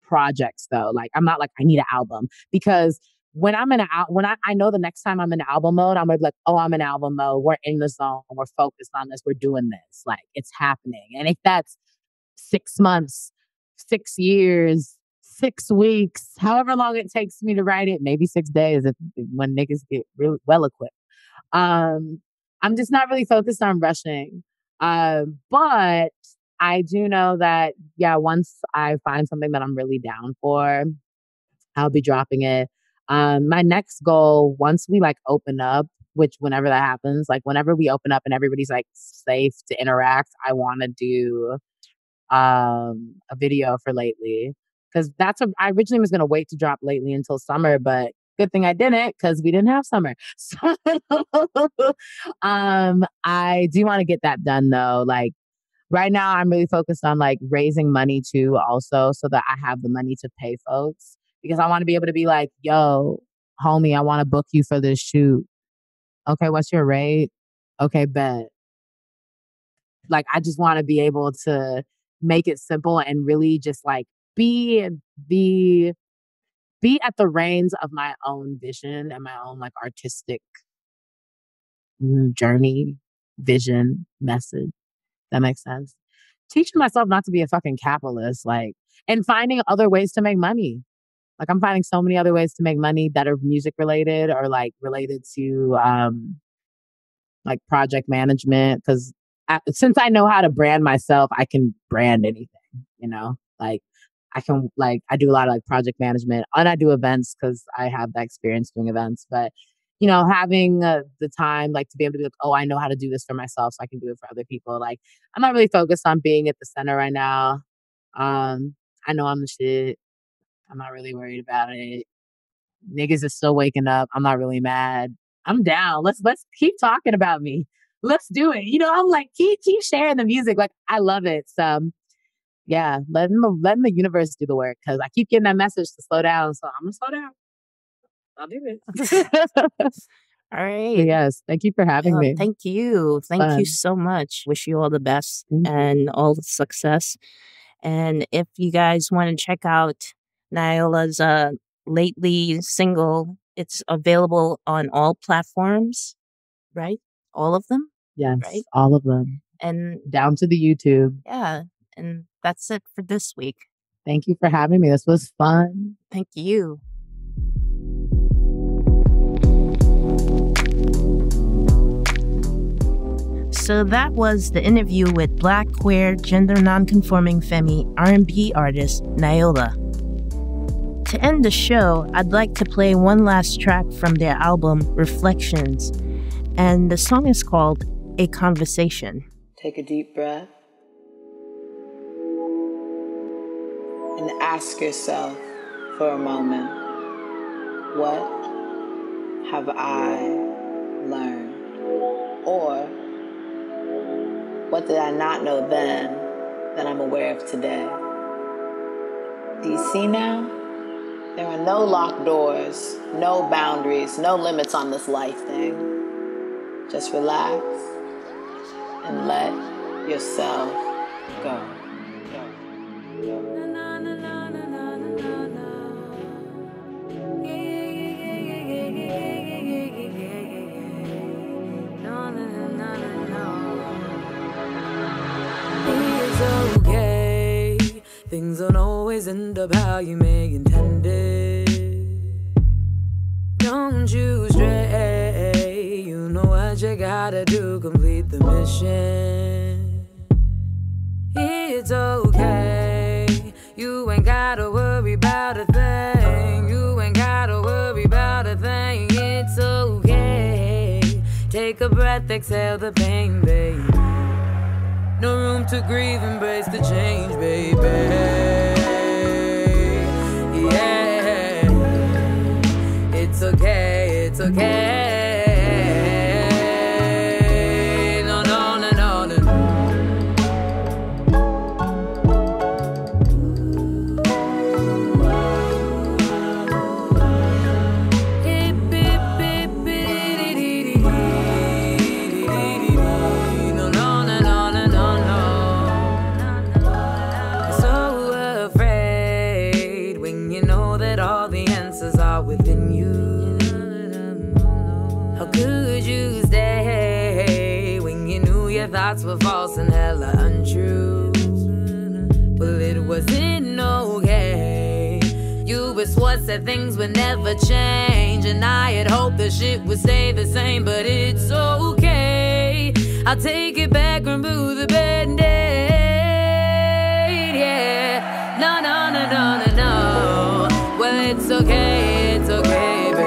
projects though. Like I'm not like I need an album because when I'm I know the next time I'm in album mode, I'm gonna be like, oh, I'm in album mode. We're in the zone. We're focused on this. We're doing this. Like it's happening. And if that's 6 months, 6 years, 6 weeks, however long it takes me to write it, maybe 6 days when niggas get really well equipped. I'm just not really focused on rushing. But I do know that, once I find something that I'm really down for, I'll be dropping it. My next goal, once we like open up, which whenever that happens, like whenever we open up and everybody's like safe to interact, I want to do a video for Lately. Because I originally was going to wait to drop Lately until summer, but good thing I didn't because we didn't have summer. So I do want to get that done though. Like right now I'm really focused on like raising money too also so that I have the money to pay folks because I want to be able to be like, yo, homie, I want to book you for this shoot. Okay, what's your rate? Okay, bet. Like I just want to be able to make it simple and really just like be at the reins of my own vision and my own like artistic journey, vision, message. That makes sense. Teaching myself not to be a fucking capitalist, like, and finding other ways to make money. Like I'm finding so many other ways to make money that are music related or like related to like project management. Cause since I know how to brand myself, I can brand anything, you know, like I can like, I do a lot of like project management and I do events cause I have that experience doing events, but you know, having the time like to be able to be like, oh, I know how to do this for myself. So I can do it for other people. Like I'm not really focused on being at the center right now. I know I'm the shit. I'm not really worried about it. Niggas is still waking up. I'm not really mad. I'm down. Let's keep talking about me. Let's do it. You know, I'm like, keep sharing the music. Like, I love it. So yeah, letting the universe do the work. Cause I keep getting that message to slow down. So I'm gonna slow down. I'll do it. All right. But yes. Thank you for having me. Thank you. Thank you so much. Wish you all the best and all the success. And if you guys want to check out Nyallah's Lately single, it's available on all platforms, right? All of them? Yes, right? all of them. And down to the YouTube. Yeah. And that's it for this week. Thank you for having me. This was fun. Thank you. So that was the interview with Black, queer, gender-nonconforming femme R&B artist Nyallah. To end the show, I'd like to play one last track from their album Reflections, and the song is called A Conversation. Take a deep breath and ask yourself for a moment, what have I learned? Or what did I not know then that I'm aware of today? Do you see now? There are no locked doors, no boundaries, no limits on this life thing. Just relax and let yourself go. Things don't always end up how you may intend it. Don't you stray, you know what you gotta do, complete the mission. It's okay, you ain't gotta worry about a thing. You ain't gotta worry about a thing. It's okay, take a breath, exhale the pain, baby. No room to grieve, embrace the change, baby. Yeah, it's okay, it's okay. No, no, no, no, no. Within you, how could you stay when you knew your thoughts were false and hella untrue? Well, it wasn't okay said things would never change, and I had hoped that shit would stay the same, but it's okay. I'll take it back, remove the band-aid. Yeah, no, no, no, no, no, no. Well, it's okay, baby.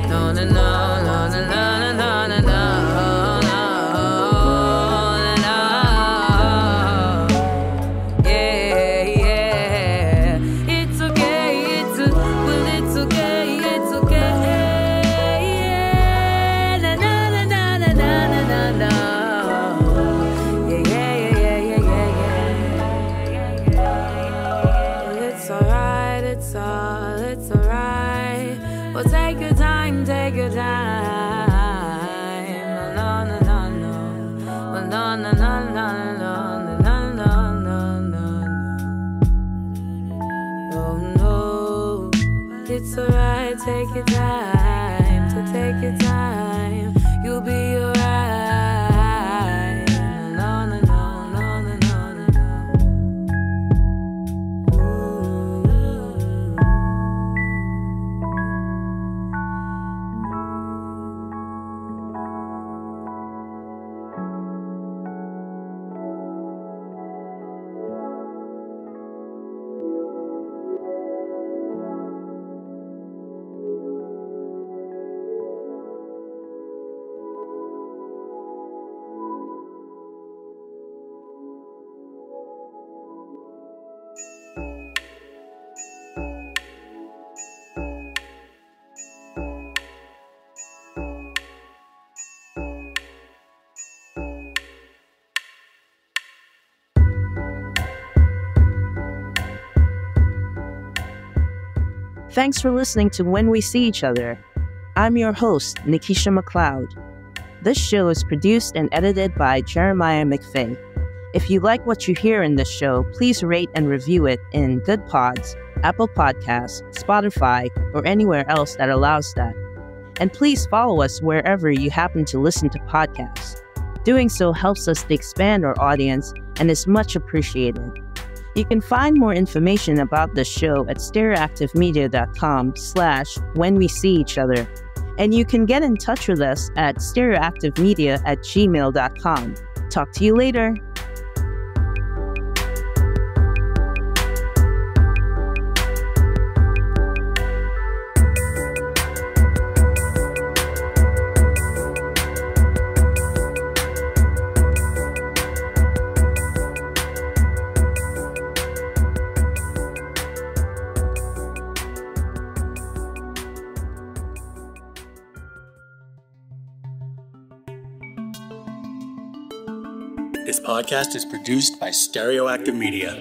No, no, no, no, no, no, no, no, no. Take your time. No, no, no, no. Well, no, no, no, no, no, no, no, no, no, no. Oh, no. It's alright, take your time. To take your time, you'll be alright. No, no, no, no, no, no, no. Thanks for listening to When We See Each Other. I'm your host, Nikkie McLeod. This show is produced and edited by Jeremiah McFay. If you like what you hear in this show, please rate and review it in Good Pods, Apple Podcasts, Spotify, or anywhere else that allows that. And please follow us wherever you happen to listen to podcasts. Doing so helps us to expand our audience and is much appreciated. You can find more information about the show at stereoactivemedia.com/whenweseeeachother. And you can get in touch with us at stereoactivemedia@gmail.com. Talk to you later. This podcast is produced by Stereoactive Media.